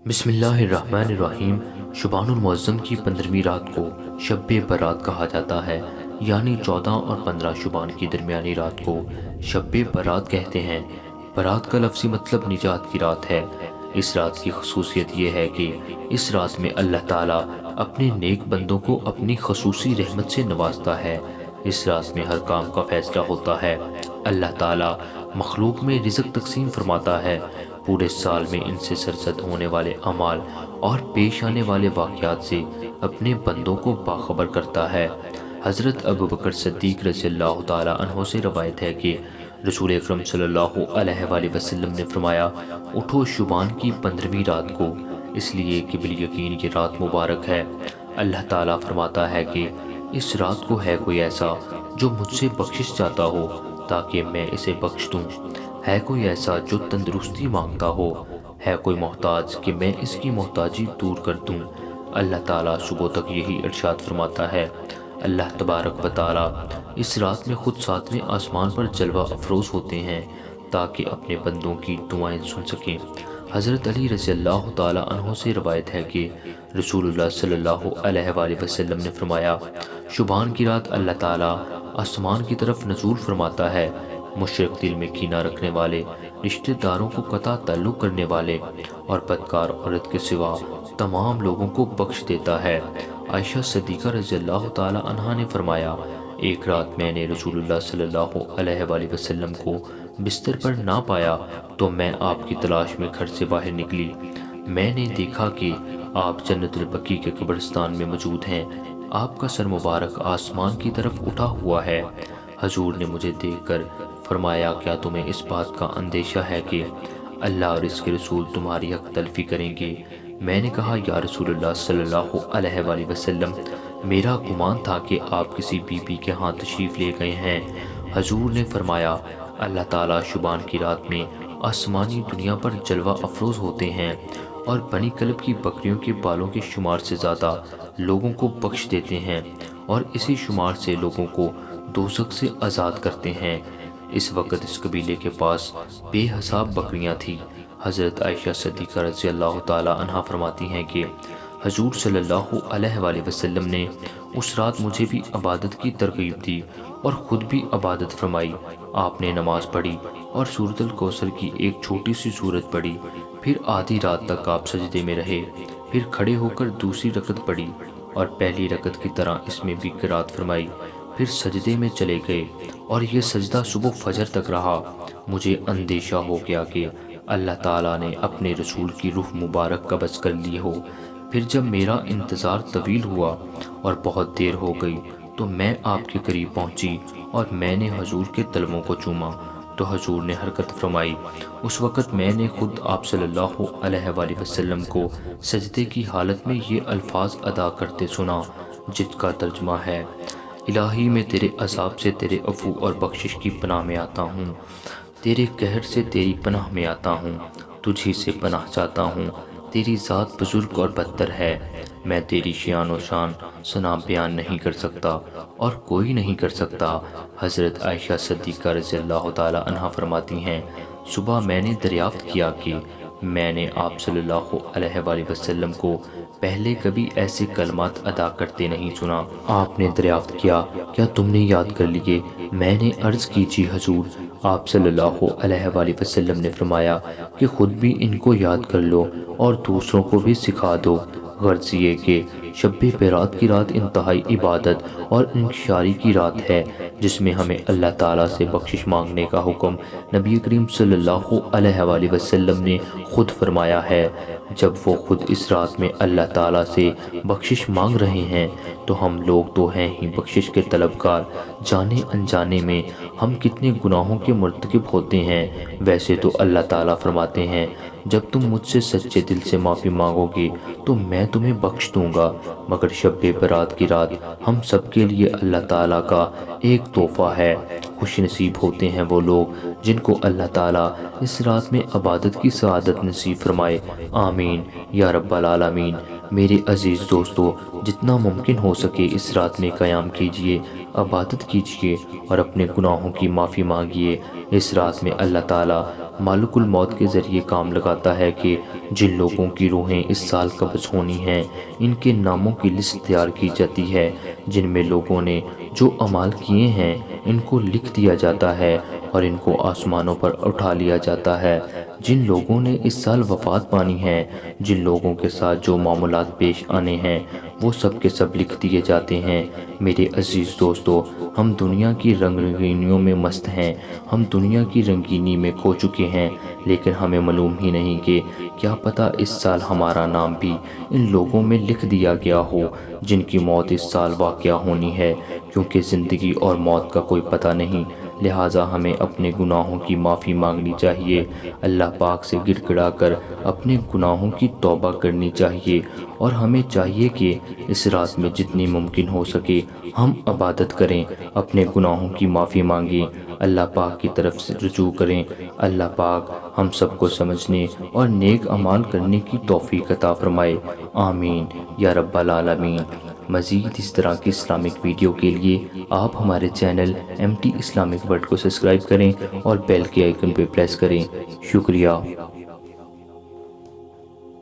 بسم اللہ الرحمن الرحیم۔ شبان المعظم کی 15ویں رات کو شب برات کہا جاتا ہے، یعنی 14 اور 15 شبان کی درمیانی رات کو شب برات کہتے ہیں۔ برات کا لفظی مطلب نجات کی رات ہے۔ اس رات کی خصوصیت یہ ہے کہ اس رات میں اللہ تعالیٰ اپنے نیک بندوں کو اپنی خصوصی رحمت سے نوازتا ہے۔ اس رات میں ہر کام کا فیصلہ ہوتا ہے۔ اللہ تعالیٰ مخلوق میں رزق تقسیم فرماتا ہے، پورے سال میں ان سے سرزد ہونے والے اعمال اور پیش آنے والے واقعات سے اپنے بندوں کو باخبر کرتا ہے۔ حضرت ابوبکر صدیق رضی اللہ تعالیٰ عنہ سے روایت ہے کہ رسول اکرم صلی اللہ علیہ وآلہ وسلم نے فرمایا، اٹھو شبان کی 15ویں رات کو، اس لیے کہ بالیقین یہ رات مبارک ہے۔ اللہ تعالیٰ فرماتا ہے کہ اس رات کو ہے کوئی ایسا جو مجھ سے بخشش چاہتا ہو تاکہ میں اسے بخش دوں، ہے کوئی ایسا جو تندرستی مانگتا ہو، ہے کوئی محتاج کہ میں اس کی محتاجی دور کر دوں۔ اللہ تعالیٰ صبح تک یہی ارشاد فرماتا ہے۔ اللہ تبارک و تعالیٰ اس رات میں خود 7ویں آسمان پر جلوہ افروز ہوتے ہیں تاکہ اپنے بندوں کی دعائیں سن سکیں۔ حضرت علی رضی اللہ تعالیٰ عنہ سے روایت ہے کہ رسول اللہ صلی اللہ علیہ وآلہ وسلم نے فرمایا، شبان کی رات اللہ تعالیٰ آسمان کی طرف نزول فرماتا ہے، مشرق دل میں کینہ رکھنے والے، رشتہ داروں کو قطع تعلق کرنے والے اور بدکار عورت کے سوا تمام لوگوں کو بخش دیتا ہے۔ عائشہ صدیقہ رضی اللہ تعالیٰ عنہا نے فرمایا، ایک رات میں نے رسول اللہ صلی اللہ علیہ وآلہ وسلم کو بستر پر نہ پایا تو میں آپ کی تلاش میں گھر سے باہر نکلی۔ میں نے دیکھا کہ آپ جنت البقیع کے قبرستان میں موجود ہیں، آپ کا سر مبارک آسمان کی طرف اٹھا ہوا ہے۔ حضور نے مجھے دیکھ کر فرمایا، کیا تمہیں اس بات کا اندیشہ ہے کہ اللہ اور اس کے رسول تمہاری حق تلفی کریں گے؟ میں نے کہا، یا رسول اللہ صلی اللہ علیہ وآلہ وسلم، میرا گمان تھا کہ آپ کسی بی بی کے ہاں تشریف لے گئے ہیں۔ حضور نے فرمایا، اللہ تعالیٰ شبان کی رات میں آسمانی دنیا پر جلوہ افروز ہوتے ہیں اور بنی کلب کی بکریوں کے بالوں کے شمار سے زیادہ لوگوں کو بخش دیتے ہیں اور اسی شمار سے لوگوں کو دوزخ سے آزاد کرتے ہیں۔ اس وقت اس قبیلے کے پاس بے حساب بکریاں تھیں۔ حضرت عائشہ صدیقہ رضی اللہ تعالیٰ عنہا فرماتی ہیں کہ حضور صلی اللہ علیہ وآلہ وسلم نے اس رات مجھے بھی عبادت کی ترغیب دی اور خود بھی عبادت فرمائی۔ آپ نے نماز پڑھی اور سورۃ الکوثر کی ایک چھوٹی سی سورت پڑھی، پھر آدھی رات تک آپ سجدے میں رہے، پھر کھڑے ہو کر دوسری رکعت پڑھی اور پہلی رکعت کی طرح اس میں بھی قرات فرمائی، پھر سجدے میں چلے گئے اور یہ سجدہ صبح فجر تک رہا۔ مجھے اندیشہ ہو گیا کہ اللہ تعالیٰ نے اپنے رسول کی روح مبارک قبض کر لی ہو۔ پھر جب میرا انتظار طویل ہوا اور بہت دیر ہو گئی تو میں آپ کے قریب پہنچی اور میں نے حضور کے تلووں کو چوما تو حضور نے حرکت فرمائی۔ اس وقت میں نے خود آپ صلی اللہ علیہ وآلہ وسلم کو سجدے کی حالت میں یہ الفاظ ادا کرتے سنا، جس کا ترجمہ ہے، الہی میں تیرے عذاب سے تیرے عفو اور بخشش کی پناہ میں آتا ہوں، تیرے قہر سے تیری پناہ میں آتا ہوں، تجھی سے پناہ چاہتا ہوں، تیری ذات بزرگ اور بدتر ہے، میں تیری شان و شان ثنا بیان نہیں کر سکتا اور کوئی نہیں کر سکتا۔ حضرت عائشہ صدیقہ رضی اللہ تعالیٰ عنہا فرماتی ہیں، صبح میں نے دریافت کیا کہ میں نے آپ صلی اللہ علیہ وآلہ وسلم کو پہلے کبھی ایسے کلمات ادا کرتے نہیں سنا۔ آپ نے دریافت کیا، کیا تم نے یاد کر لیے؟ میں نے عرض کی، جی حضور۔ آپ صلی اللہ علیہ وآلہ وسلم نے فرمایا کہ خود بھی ان کو یاد کر لو اور دوسروں کو بھی سکھا دو۔ غرض یہ کہ شب برات کی رات انتہائی عبادت اور انکشاری کی رات ہے، جس میں ہمیں اللہ تعالیٰ سے بخشش مانگنے کا حکم نبی کریم صلی اللہ علیہ وآلہ وسلم نے خود فرمایا ہے۔ جب وہ خود اس رات میں اللہ تعالیٰ سے بخشش مانگ رہے ہیں تو ہم لوگ تو ہیں ہی بخشش کے طلبگار، جانے انجانے میں ہم کتنے گناہوں کے مرتکب ہوتے ہیں۔ ویسے تو اللہ تعالیٰ فرماتے ہیں، جب تم مجھ سے سچے دل سے معافی مانگو گے تو میں تمہیں بخش دوں گا، مگر شب برات کی رات ہم سب کے لیے اللہ تعالیٰ کا ایک تحفہ ہے۔ خوش نصیب ہوتے ہیں وہ لوگ جن کو اللہ تعالیٰ اس رات میں عبادت کی سعادت نصیب فرمائے۔ آمین یا رب العالمین۔ میرے عزیز دوستو، جتنا ممکن ہو سکے اس رات میں قیام کیجئے، عبادت کیجئے اور اپنے گناہوں کی معافی مانگیے۔ اس رات میں اللہ تعالیٰ مالک الموت کے ذریعے کام لگاتا ہے کہ جن لوگوں کی روحیں اس سال قبض ہونی ہیں ان کے ناموں کی لسٹ تیار کی جاتی ہے، جن میں لوگوں نے جو اعمال کیے ہیں ان کو لکھ دیا جاتا ہے اور ان کو آسمانوں پر اٹھا لیا جاتا ہے۔ جن لوگوں نے اس سال وفات پانی ہے، جن لوگوں کے ساتھ جو معاملات پیش آنے ہیں وہ سب کے سب لکھ دیے جاتے ہیں۔ میرے عزیز دوستو، ہم دنیا کی رنگ رنگینیوں میں مست ہیں، ہم دنیا کی رنگینی میں کھو چکے ہیں، لیکن ہمیں معلوم ہی نہیں کہ کیا پتہ اس سال ہمارا نام بھی ان لوگوں میں لکھ دیا گیا ہو جن کی موت اس سال واقع ہونی ہے، کیونکہ زندگی اور موت کا کوئی پتہ نہیں۔ لہٰذا ہمیں اپنے گناہوں کی معافی مانگنی چاہیے، اللہ پاک سے گڑ گڑا کر اپنے گناہوں کی توبہ کرنی چاہیے، اور ہمیں چاہیے کہ اس رات میں جتنی ممکن ہو سکے ہم عبادت کریں، اپنے گناہوں کی معافی مانگیں، اللہ پاک کی طرف سے رجوع کریں۔ اللہ پاک ہم سب کو سمجھنے اور نیک اعمال کرنے کی توفیق عطا فرمائے، آمین یا رب العالمین۔ مزید اس طرح کی اسلامک ویڈیو کے لیے آپ ہمارے چینل MT اسلامک ورلڈ کو سبسکرائب کریں اور بیل کے آئیکن پہ پریس کریں۔ شکریہ۔